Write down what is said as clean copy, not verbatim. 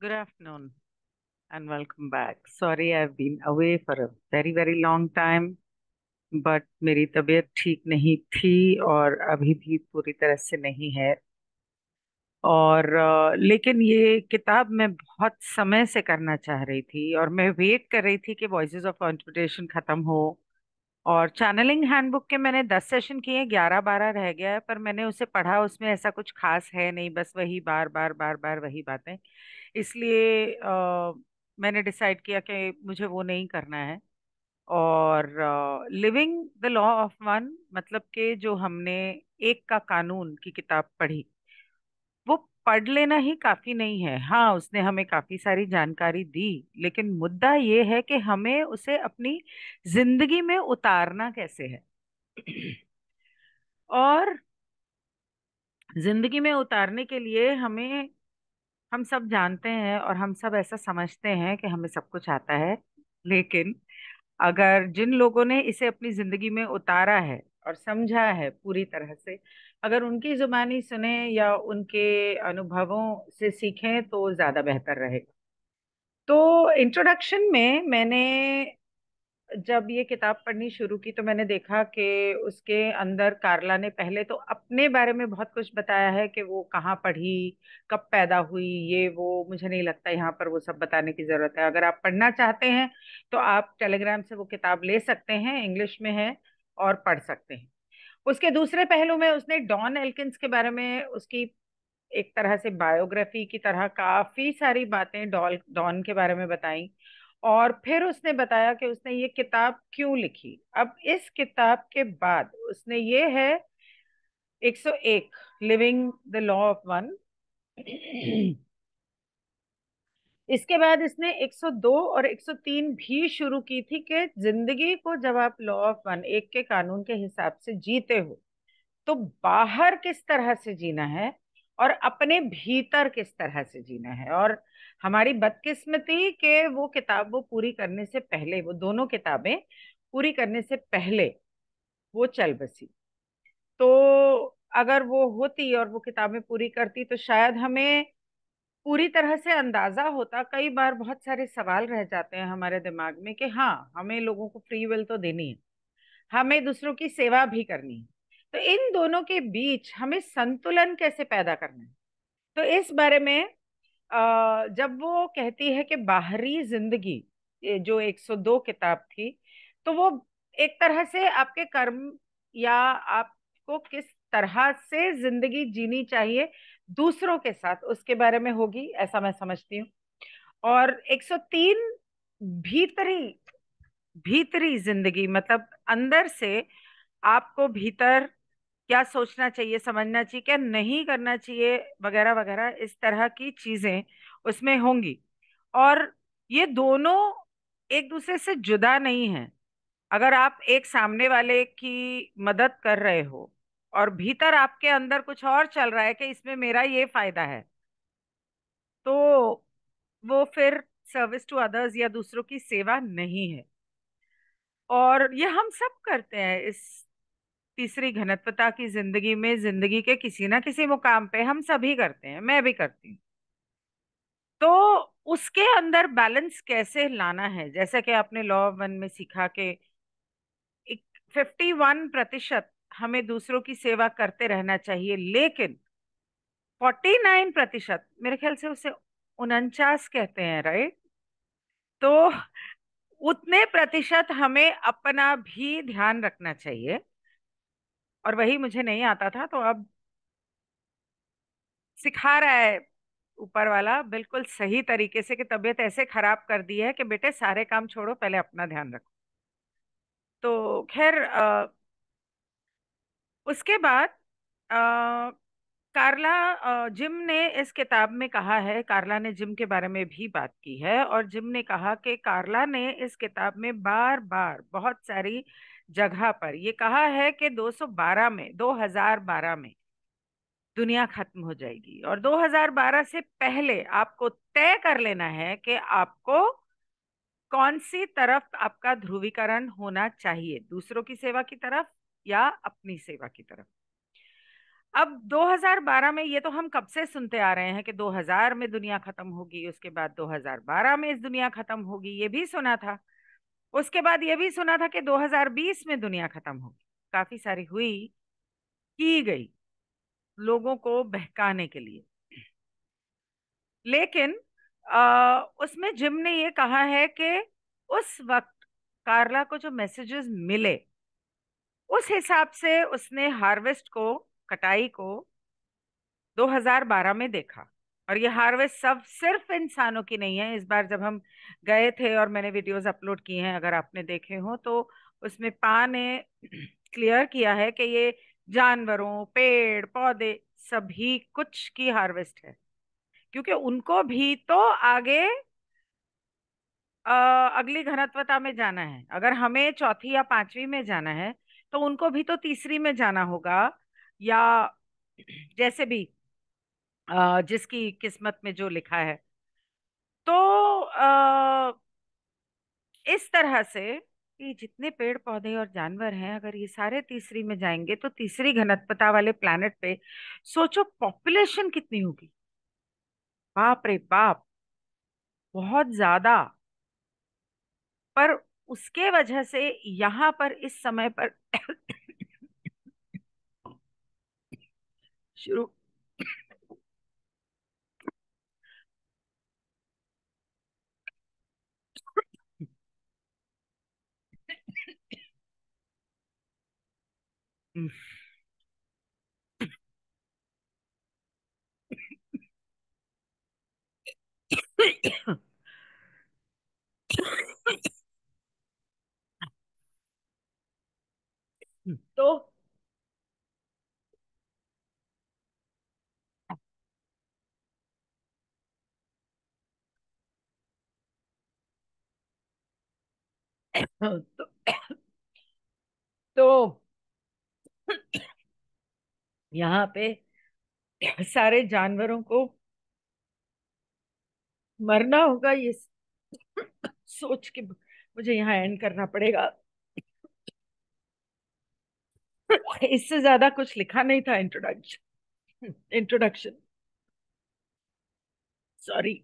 Good afternoon and welcome back. Sorry, I've been away for a very, very long time, but मेरी तबीयत ठीक नहीं थी और अभी भी पूरी तरह से नहीं है। और लेकिन ये किताब मैं बहुत समय से करना चाह रही थी और मैं वेट कर रही थी कि वॉइसेस ऑफ कंट्रीब्यूशन खत्म हो। और चैनलिंग हैंडबुक के मैंने 10 सेशन किए, 11-12 रह गया है, पर मैंने उसे पढ़ा, उसमें ऐसा कुछ खास है नहीं, बस वही बार बार बार बार वही बातें। इसलिए मैंने डिसाइड किया कि मुझे वो नहीं करना है। और living the law of one, मतलब कि जो हमने एक का कानून की किताब पढ़ी, वो पढ़ लेना ही काफी नहीं है। हाँ, उसने हमें काफी सारी जानकारी दी, लेकिन मुद्दा ये है कि हमें उसे अपनी जिंदगी में उतारना कैसे है। और जिंदगी में उतारने के लिए हमें, हम सब जानते हैं और हम सब ऐसा समझते हैं कि हमें सब कुछ आता है, लेकिन अगर जिन लोगों ने इसे अपनी जिंदगी में उतारा है और समझा है पूरी तरह से, अगर उनकी जुबानी सुने या उनके अनुभवों से सीखें तो ज्यादा बेहतर रहेगा। तो इंट्रोडक्शन में मैंने जब ये किताब पढ़नी शुरू की तो मैंने देखा कि उसके अंदर कार्ला ने पहले तो अपने बारे में बहुत कुछ बताया है कि वो कहाँ पढ़ी, कब पैदा हुई, ये वो। मुझे नहीं लगता यहाँ पर वो सब बताने की जरूरत है। अगर आप पढ़ना चाहते हैं तो आप टेलीग्राम से वो किताब ले सकते हैं, इंग्लिश में है, और पढ़ सकते हैं। उसके दूसरे पहलू में उसने डॉन एल्किंस के बारे में, उसकी एक तरह से बायोग्राफी की तरह काफी सारी बातें डॉल डॉन के बारे में बताई। और फिर उसने बताया कि उसने ये किताब क्यों लिखी। अब इस किताब के बाद उसने ये है 101, living the law of one. इसके बाद इसने 102 और 103 भी शुरू की थी कि जिंदगी को जब आप लॉ ऑफ वन, एक के कानून के हिसाब से जीते हो, तो बाहर किस तरह से जीना है और अपने भीतर किस तरह से जीना है। और हमारी बदकिस्मती के वो किताब वो पूरी करने से पहले, वो दोनों किताबें पूरी करने से पहले वो चल बसी। तो अगर वो होती और वो किताबें पूरी करती तो शायद हमें पूरी तरह से अंदाजा होता। कई बार बहुत सारे सवाल रह जाते हैं हमारे दिमाग में कि हाँ, हमें लोगों को फ्री विल तो देनी है, हमें दूसरों की सेवा भी करनी है, तो इन दोनों के बीच हमें संतुलन कैसे पैदा करना है। तो इस बारे में जब वो कहती है कि बाहरी जिंदगी, ये जो 102 किताब थी, तो वो एक तरह से आपके कर्म या आपको किस तरह से जिंदगी जीनी चाहिए दूसरों के साथ, उसके बारे में होगी, ऐसा मैं समझती हूँ। और 103 भीतरी भीतरी जिंदगी, मतलब अंदर से आपको भीतर क्या सोचना चाहिए, समझना चाहिए, क्या नहीं करना चाहिए, वगैरह वगैरह, इस तरह की चीजें उसमें होंगी। और ये दोनों एक दूसरे से जुदा नहीं है। अगर आप एक सामने वाले की मदद कर रहे हो और भीतर आपके अंदर कुछ और चल रहा है कि इसमें मेरा ये फायदा है, तो वो फिर सर्विस टू अदर्स या दूसरों की सेवा नहीं है। और ये हम सब करते हैं इस तीसरी घनत्वता की जिंदगी में, जिंदगी के किसी ना किसी मुकाम पे हम सभी करते हैं, मैं भी करती हूँ। तो उसके अंदर बैलेंस कैसे लाना है, जैसा कि आपने लॉ ऑफ वन में सीखा कि 51% हमें दूसरों की सेवा करते रहना चाहिए, लेकिन 49%, मेरे ख्याल से उसे 49 कहते हैं, राइट? तो उतने प्रतिशत हमें अपना भी ध्यान रखना चाहिए। और वही मुझे नहीं आता था, तो अब सिखा रहा है ऊपर वाला बिल्कुल सही तरीके से कि तबीयत ऐसे खराब कर दी है कि बेटे सारे काम छोड़ो, पहले अपना ध्यान रखो। तो खैर, उसके बाद कार्ला, जिम ने इस किताब में कहा है, कार्ला ने जिम के बारे में भी बात की है, और जिम ने कहा कि कार्ला ने इस किताब में बार बार बहुत सारी जगह पर ये कहा है कि 212 में, 2012 में दुनिया खत्म हो जाएगी, और 2012 से पहले आपको तय कर लेना है कि आपको कौन सी तरफ आपका ध्रुवीकरण होना चाहिए, दूसरों की सेवा की तरफ या अपनी सेवा की तरफ। अब 2012 में, ये तो हम कब से सुनते आ रहे हैं कि 2000 में दुनिया खत्म होगी, उसके बाद 2012 में इस दुनिया खत्म होगी, ये भी सुना था। उसके बाद ये भी सुना था कि 2020 में दुनिया खत्म होगी। काफी सारी हुई, की गई, लोगों को बहकाने के लिए। लेकिन उसमें जिम ने ये कहा है कि उस वक्त कार्ला को जो मैसेजेस मिले, उस हिसाब से उसने हार्वेस्ट को, कटाई को 2012 में देखा। और ये हार्वेस्ट सब सिर्फ इंसानों की नहीं है। इस बार जब हम गए थे और मैंने वीडियोस अपलोड किए हैं, अगर आपने देखे हो तो उसमें पा ने क्लियर किया है कि ये जानवरों, पेड़ पौधे, सभी कुछ की हार्वेस्ट है। क्योंकि उनको भी तो आगे अ, अगली घनत्वता में जाना है। अगर हमें चौथी या पांचवी में जाना है, तो उनको भी तो तीसरी में जाना होगा, या जैसे भी जिसकी किस्मत में जो लिखा है। तो इस तरह से ये जितने पेड़ पौधे और जानवर हैं, अगर ये सारे तीसरी में जाएंगे तो तीसरी घनत्वता वाले प्लैनेट पे सोचो पॉपुलेशन कितनी होगी। बाप रे बाप, बहुत ज्यादा। पर उसके वजह से यहाँ पर इस समय पर शुरू। तो तो, तो यहाँ पे सारे जानवरों को मरना होगा, ये सोच के मुझे यहाँ एंड करना पड़ेगा। इससे ज्यादा कुछ लिखा नहीं था इंट्रोडक्शन। Introduction, sorry.